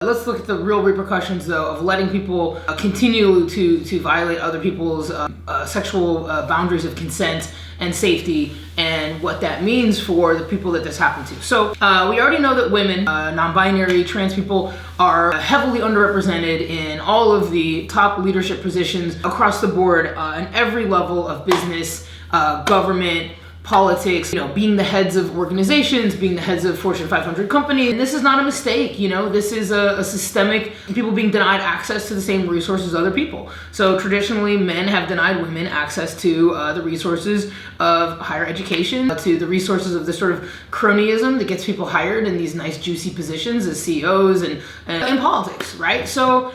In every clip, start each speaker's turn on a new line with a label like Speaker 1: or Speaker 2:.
Speaker 1: Let's look at the real repercussions, though, of letting people continue to violate other people's sexual boundaries of consent and safety, and what that means for the people that this happened to. So we already know that women, non-binary, trans people are heavily underrepresented in all of the top leadership positions across the board, in every level of business, government, politics, being the heads of organizations, being the heads of Fortune 500 companies. And this is not a mistake, this is a systemic, people being denied access to the same resources as other people. So traditionally, men have denied women access to the resources of higher education, to the resources of this sort of cronyism that gets people hired in these nice juicy positions as CEOs and in politics, right? So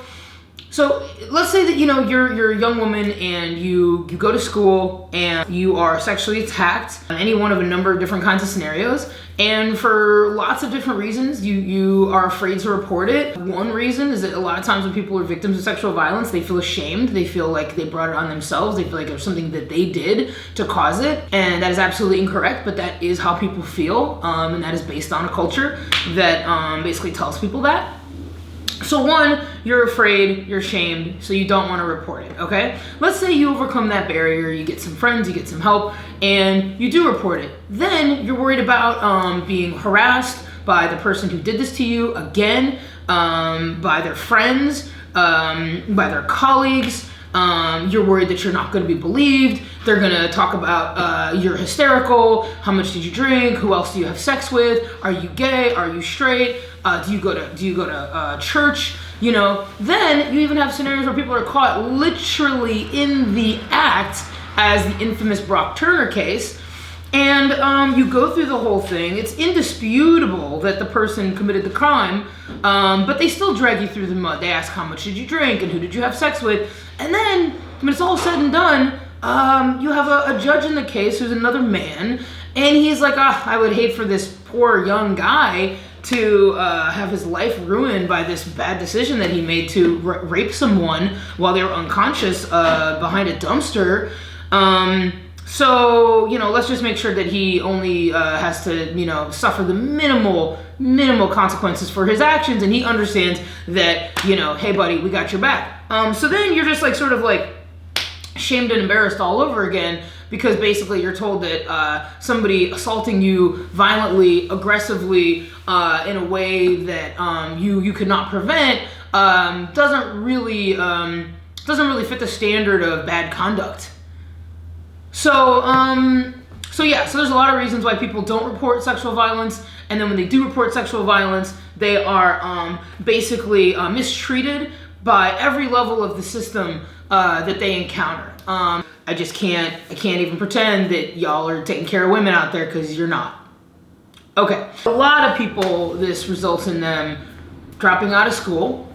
Speaker 1: let's say that you're a young woman and you go to school and you are sexually attacked on any one of a number of different kinds of scenarios, and for lots of different reasons you are afraid to report it. One reason is that a lot of times when people are victims of sexual violence, they feel ashamed, they feel like they brought it on themselves, they feel like there's something that they did to cause it, and that is absolutely incorrect, but that is how people feel, and that is based on a culture that basically tells people that. So one, you're afraid, you're ashamed, so you don't want to report it, okay? Let's say you overcome that barrier, you get some friends, you get some help, and you do report it. Then you're worried about being harassed by the person who did this to you again, by their friends, by their colleagues. You're worried that you're not going to be believed. They're going to talk about you're hysterical, how much did you drink, who else do you have sex with, are you gay, are you straight, do you go to church, Then you even have scenarios where people are caught literally in the act, as the infamous Brock Turner case, and you go through the whole thing. It's indisputable that the person committed the crime, but they still drag you through the mud. They ask, how much did you drink and who did you have sex with? And then, when it's all said and done, you have a judge in the case who's another man, and he's like, I would hate for this poor young guy to have his life ruined by this bad decision that he made to rape someone while they were unconscious behind a dumpster. So, let's just make sure that he only has to, suffer the minimal consequences for his actions, and he understands that, hey buddy, we got your back. So then you're just sort of shamed and embarrassed all over again, because basically you're told that somebody assaulting you violently, aggressively, in a way that you could not prevent doesn't really fit the standard of bad conduct. So there's a lot of reasons why people don't report sexual violence, and then when they do report sexual violence, they are basically mistreated by every level of the system that they encounter. I can't even pretend that y'all are taking care of women out there, because you're not. Okay, a lot of people, this results in them dropping out of school.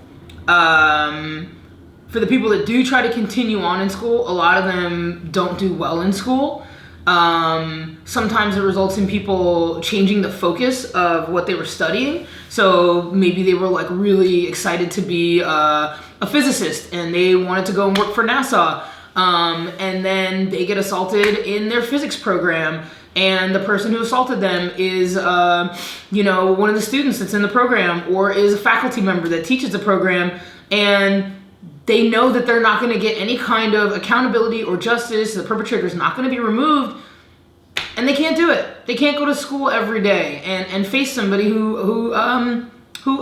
Speaker 1: For the people that do try to continue on in school, a lot of them don't do well in school. Sometimes it results in people changing the focus of what they were studying. So maybe they were really excited to be a physicist, and they wanted to go and work for NASA. And then they get assaulted in their physics program, and the person who assaulted them is, one of the students that's in the program, or is a faculty member that teaches the program, and they know that they're not going to get any kind of accountability or justice. The perpetrator is not going to be removed, and they can't do it. They can't go to school every day and face somebody who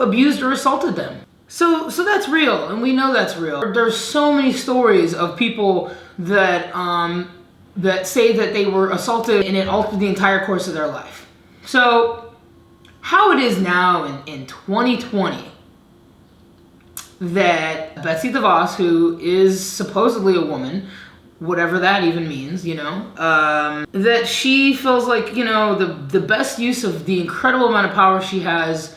Speaker 1: abused or assaulted them. So that's real, and we know that's real. There's so many stories of people that say that they were assaulted and it altered the entire course of their life. So how it is now in 2020 that Betsy Devos, who is supposedly a woman, whatever that even means, that she feels like, the best use of the incredible amount of power she has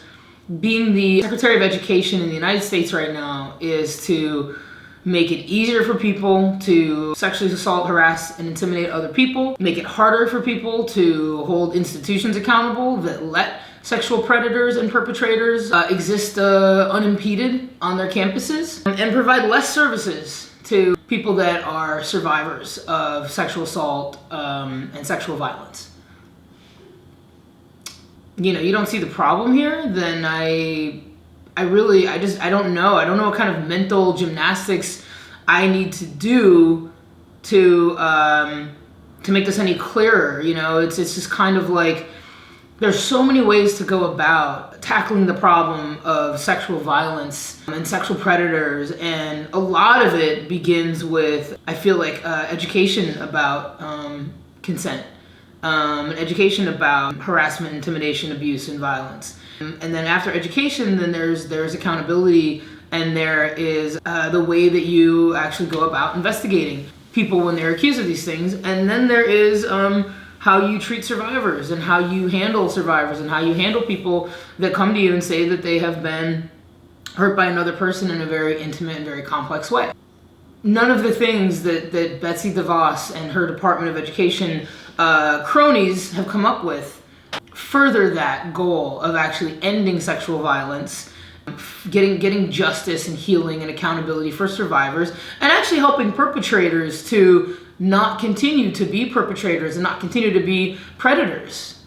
Speaker 1: being the Secretary of Education in the United States right now is to make it easier for people to sexually assault, harass, and intimidate other people, make it harder for people to hold institutions accountable that let sexual predators and perpetrators exist unimpeded on their campuses, and provide less services to people that are survivors of sexual assault and sexual violence. You don't see the problem here, then I don't know. I don't know what kind of mental gymnastics I need to do to make this any clearer. You know, it's just kind of like there's so many ways to go about tackling the problem of sexual violence and sexual predators, and a lot of it begins with, I feel like, education about consent, and education about harassment, intimidation, abuse, and violence. And then after education, then there's accountability, and there is the way that you actually go about investigating people when they're accused of these things. And then there is how you treat survivors, and how you handle survivors, and how you handle people that come to you and say that they have been hurt by another person in a very intimate and very complex way. None of the things that Betsy Devos and her Department of Education cronies have come up with further that goal of actually ending sexual violence, getting justice and healing and accountability for survivors, and actually helping perpetrators to not continue to be perpetrators and not continue to be predators.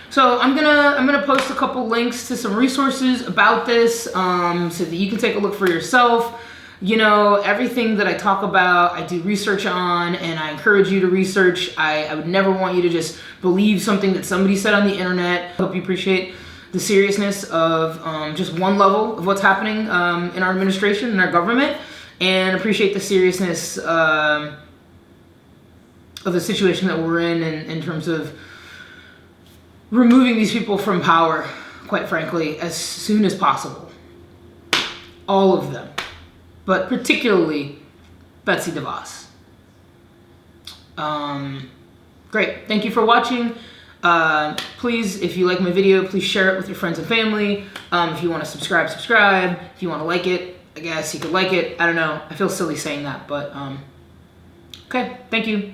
Speaker 1: So I'm gonna post a couple links to some resources about this, so that you can take a look for yourself. You know, everything that I talk about, I do research on, and I encourage you to research. I would never want you to just believe something that somebody said on the internet. I hope you appreciate the seriousness of just one level of what's happening in our administration and our government, and appreciate the seriousness of the situation that we're in terms of removing these people from power, quite frankly, as soon as possible. All of them. But particularly Betsy Devos. Great. Thank you for watching. Please, if you like my video, please share it with your friends and family. If you want to subscribe. If you want to like it, I guess you could like it. I don't know. I feel silly saying that, but okay. Thank you.